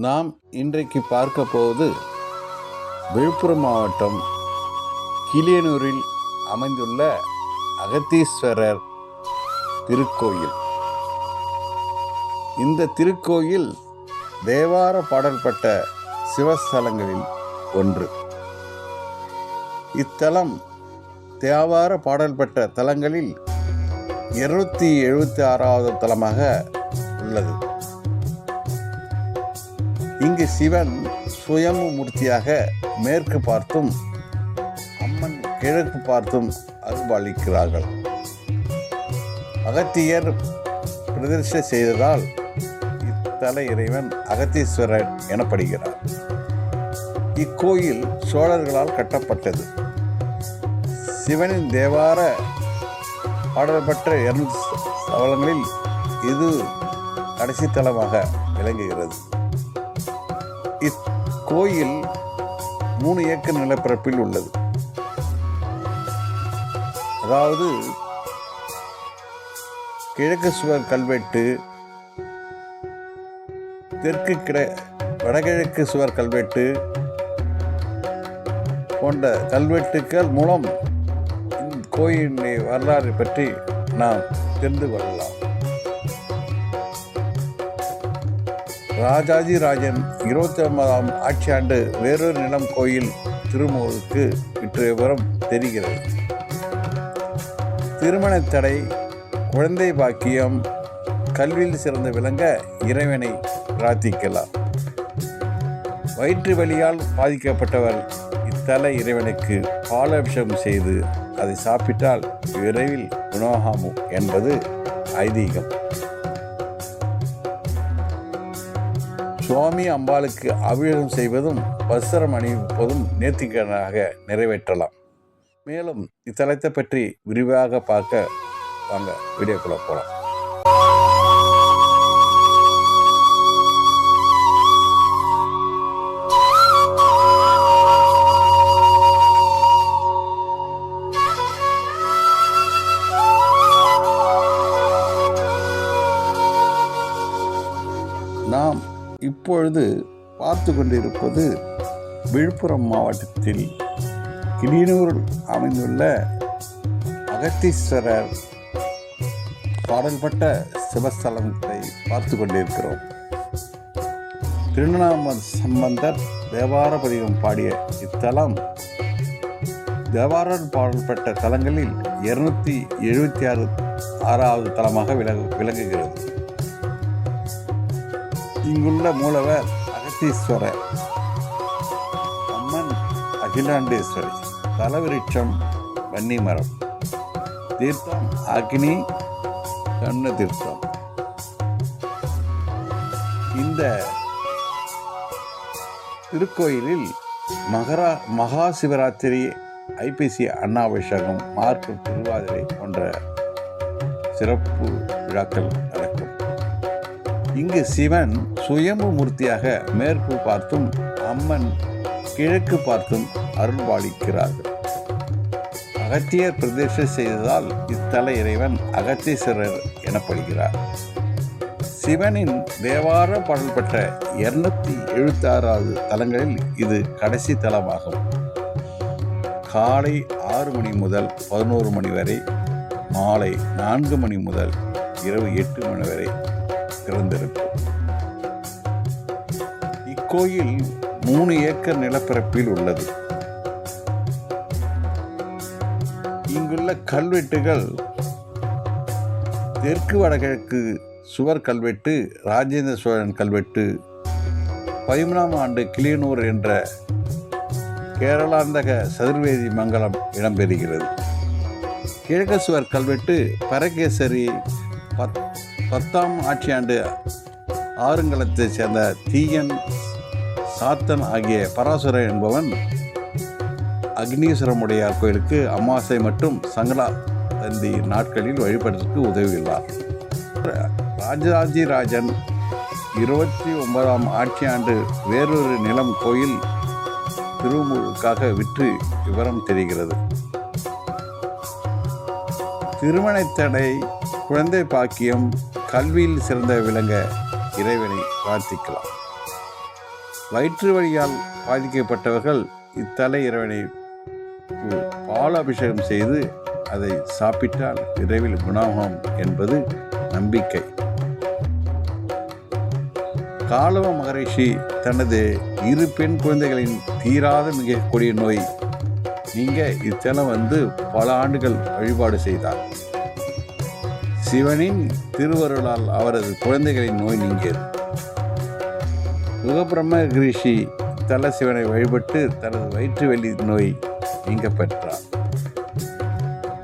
நாம் இன்றைக்கு பார்க்க போவது விழுப்புரம் மாவட்டம் கிளியனூரில் அமைந்துள்ள அகத்தீஸ்வரர் திருக்கோயில். இந்த திருக்கோயில் தேவார பாடல் பெற்ற சிவஸ்தலங்களில் ஒன்று. இத்தலம் தேவார பாடல் பெற்ற தலங்களில் 276வது தலமாக உள்ளது. இங்கு சிவன் சுயம்பு மூர்த்தியாக மேற்கு பார்த்தும் அம்மன் கிழக்கு பார்த்தும் அருள்பாலிக்கிறார்கள். அகத்தியர் பிரதிஷ்டை செய்ததால் இத்தல இறைவன் அகத்தீஸ்வரர் எனப்படுகிறார். இக்கோயில் சோழர்களால் கட்டப்பட்டது. சிவனின் தேவார பாடல் பெற்ற 200 ஸ்தலங்களில் இது கடைசி தலமாக விளங்குகிறது. இக்கோயில் 3 ஏக்கர் நிலப்பரப்பில் உள்ளது. அதாவது கிழக்கு சுவர் கல்வெட்டு, வடகிழக்கு சுவர் கல்வெட்டு போன்ற கல்வெட்டுக்கள் மூலம் கோயிலின் வரலாறு பற்றி நாம் தெரிந்து கொள்ளலாம். ராஜாஜி ராஜன் 29ஆம் ஆட்சியாண்டு வேறொரு நிலம் கோயில் திருமுழுக்கு விற்ற விவரம் தெரிகிறது. திருமண தடை, குழந்தை பாக்கியம், கல்வியில் சிறந்து விளங்க இறைவனை பிரார்த்திக்கலாம். வயிற்று வலியால் பாதிக்கப்பட்டவர் இத்தல இறைவனுக்கு பாலாபிஷேகம் செய்து அதை சாப்பிட்டால் விரைவில் குணமாகும் என்பது ஐதீகம். சுவாமி அம்பாளுக்கு அபிஷேகம் செய்வதும் வஸ்திரம் அணிவிப்பதும் நேர்த்திக்கடனாக நிறைவேற்றலாம். மேலும் இத்தலத்தை பற்றி விரிவாக பார்க்க வாங்க வீடியோக்குள்ள போகலாம். நாம் இப்பொழுது பார்த்து கொண்டிருப்பது விழுப்புரம் மாவட்டத்தில் கிளியனூரில் அமைந்துள்ள அகத்தீஸ்வரர் பாடல்பட்ட சிவஸ்தலத்தை பார்த்து கொண்டிருக்கிறோம். திருஞான சம்பந்தர் தேவார பதிகம் பாடிய இத்தலம் தேவார பாடல் பெற்ற தலங்களில் 276வது தலமாக விளங்குகிறது. இங்குள்ள மூலவர் அகத்தீஸ்வரர், அம்மன் அகிலாண்டேஸ்வரி, தலவிருட்சம் வன்னி மரம், தீர்த்தம் அக்னி கண்ண தீர்த்தம். இந்த திருக்கோயிலில் மகா சிவராத்திரி, ஐப்பசி அன்னாபிஷேகம், மார்க்கு திருவாதிரை போன்ற சிறப்பு விழாக்கள் நடக்கும். இங்கு சிவன் சுயம்பு மூர்த்தியாக மேற்கு பார்த்தும் அம்மன் கிழக்கு பார்த்தும் அருள்பாலிக்கிறார்கள். அகத்தியர் பிரதிஷ்டை செய்ததால் இத்தல இறைவன் அகத்தீஸ்வரர் எனப்படுகிறார். சிவனின் தேவார பாடல் பெற்ற 276வது தலங்களில் இது கடைசி தலமாகும். காலை 6 மணி முதல் 11 மணி வரை, மாலை 4 மணி முதல் இரவு 8 மணி வரை திறந்திருக்கும். இக்கோயில் 3 ஏக்கர் நிலப்பரப்பில் உள்ளது. இங்குள்ள கல்வெட்டுகள் தெற்கு வடகிழக்கு சுவர் கல்வெட்டு ராஜேந்திர சோழன் கல்வெட்டு, 13ஆம் ஆண்டு கிளியனூர் என்ற கேரளாந்தக சதுர்வேதி மங்கலம் இடம்பெறுகிறது. கிழக்கு சுவர் கல்வெட்டு பரகேசரி 10ஆம் ஆட்சியாண்டு ஆறுங்களத்தைச் சேர்ந்த தீயன், சாத்தன் ஆகிய பராசுரன் என்பவன் அக்னீஸ்வரமுடையார் கோயிலுக்கு அமாவாசை மற்றும் சங்கராந்தி நாட்களில் வழிபடுவதற்கு உதவியுள்ளார். ராஜாஜி ராஜன் 29ஆம் ஆட்சியாண்டு வேறொரு நிலம் கோயில் திருமுழுக்காக விற்று விவரம் தெரிகிறது. திருமணத்தடை, குழந்தை பாக்கியம், கல்வியில் சிறந்த விளங்க இறைவனை பிரார்த்திக்கலாம். வயிற்று வலியால் பாதிக்கப்பட்டவர்கள் இத்தல இறைவனை பால் அபிஷேகம் செய்து அதை சாப்பிட்டால் விரைவில் குணமாகும் என்பது நம்பிக்கை. காலவ மகரிஷி தனது 2 பெண் குழந்தைகளின் தீராத மிக கொடிய நோய் நீங்க இத்தலம் பல ஆண்டுகள் வழிபாடு செய்தார். சிவனின் திருவருளால் அவரது குழந்தைகளின் நோய் நீங்கியது. சுகபிரம்ம ரிஷி இத்தல சிவனை வழிபட்டு தனது வயிற்று வலி நோய் நீங்க பெற்றார்.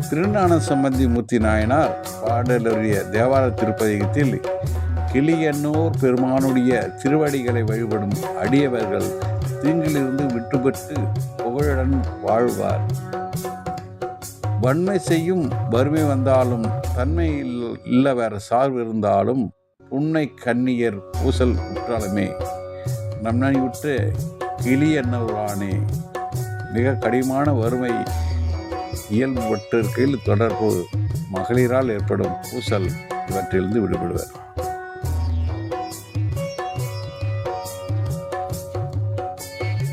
திருஞான சம்பந்தி மூர்த்தி நாயனார் பாடலுடைய தேவார திருப்பதிகத்தில் கிளியன்னூர் பெருமானுடைய திருவடிகளை வழிபடும் அடியவர்கள் தீங்கிலிருந்து விட்டுபட்டு புகழுடன் வாழ்வார். வன்மை செய்யும் வறுமை வந்தாலும் தன்மை இல்ல வேற சார்பு இருந்தாலும் புன்னை கன்னியர் பூசல் குற்றாலமே நம்மை விட்டு கிளியன்னூரானே. மிக கடினமான வறுமை இயல்பட்டிருக்கையில் தொடர்பு மகளிரால் ஏற்படும் பூசல் இவற்றிலிருந்து விடுபடுவர்.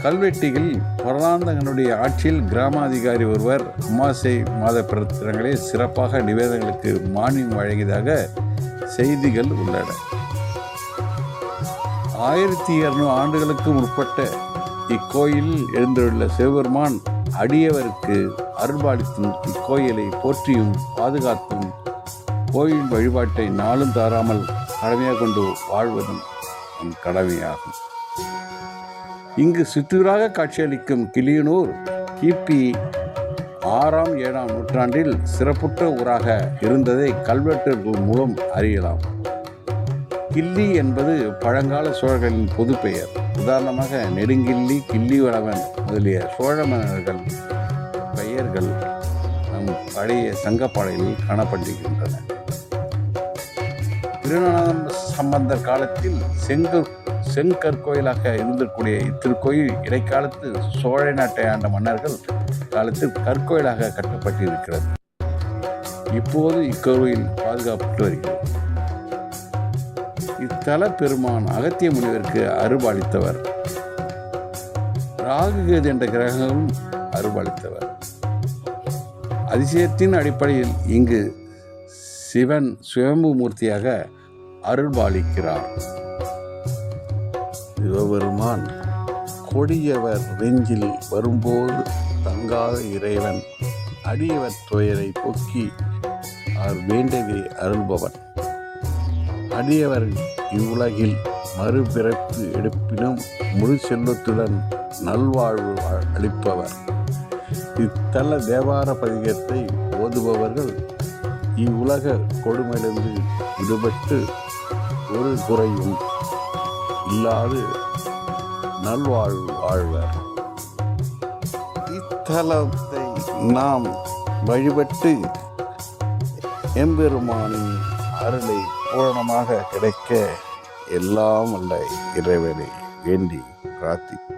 கல்வெட்டியில் பரந்தாங்கனுடைய ஆட்சியில் கிராம அதிகாரி ஒருவர் அமாவாசை மாத பிரத்திரங்களை சிறப்பாக நிவேதங்களுக்கு மானியம் வழங்கியதாக செய்திகள் உள்ளன. 1200 ஆண்டுகளுக்கு முற்பட்ட இக்கோயிலில் எழுந்துள்ள சிவபெருமான் அடியவருக்கு அருள்பாலித்தும் இக்கோயிலை போற்றியும் பாதுகாத்தும் கோயில் வழிபாட்டை நாளும் தாராமல் கடமையாக கொண்டு வாழ்வதும் நம் கடமையாகும். இங்கு சிற்றூராக காட்சியளிக்கும் கிளியனூர் கிபி 6ஆம் 7ஆம் நூற்றாண்டில் சிறப்புற்ற ஊராக இருந்ததை கல்வெட்டுகள் மூலம் அறியலாம். கிள்ளி என்பது பழங்கால சோழர்களின் பொது பெயர். உதாரணமாக நெடுங்கிள்ளி, கிள்ளிவளவன் முதலிய சோழ மன்னர்கள் பெயர்கள் நம் பழைய சங்கப்பாடையில் காணப்படுகின்றன. திருஞான சம்பந்தர் காலத்தில் செங்கற்கோயிலாக இருந்திருக்கூடிய இத்திருக்கோயில் இடைக்காலத்து சோழ நாட்டை ஆண்ட மன்னர்கள் காலத்தில் கற்கோயிலாக கட்டப்பட்டிருக்கிறது. இப்போது இக்கோயில் பாதுகாக்கப்பட்டு வருகிறது. இத்தல பெருமான் அகத்திய முனிவருக்கு அருள்பாலித்தவர். ராகுகேது என்ற கிரகங்களும் அருள்பாலித்தவர். அதிசயத்தின் அடிப்படையில் இங்கு சிவன் சுயம்பு மூர்த்தியாக அருள்பாலிக்கிறார். சிவபெருமான் கொடியவர் நெஞ்சில் வரும்போது தங்காத இறைவன் அடியவர் துயரை போக்கி அவர் வேண்டவே அருள்பவன். அடியவர் இவ்வுலகில் மறுபிறப்பு எடுப்பினும் முழு செல்வத்துடன் நல்வாழ்வு அளிப்பவர். இத்தல தேவார பதிகத்தை ஓதுபவர்கள் இவ்வுலக கொடுமையிலிருந்து விடுபட்டு ஒரு குறையும் இல்லாது நல்வாழ்வு வாழ்வர். இத்தலத்தை நாம் வழிபட்டு எம்பெருமானின் அருளை பூரணமாக கிடைக்க எல்லாம் வல்ல இறைவனை வேண்டி பிரார்த்திப்போம்.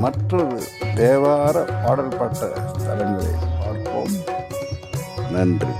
மற்றொரு தேவார பாடல் பட்ட ஸ்தலங்களை பார்ப்போம். நன்றி.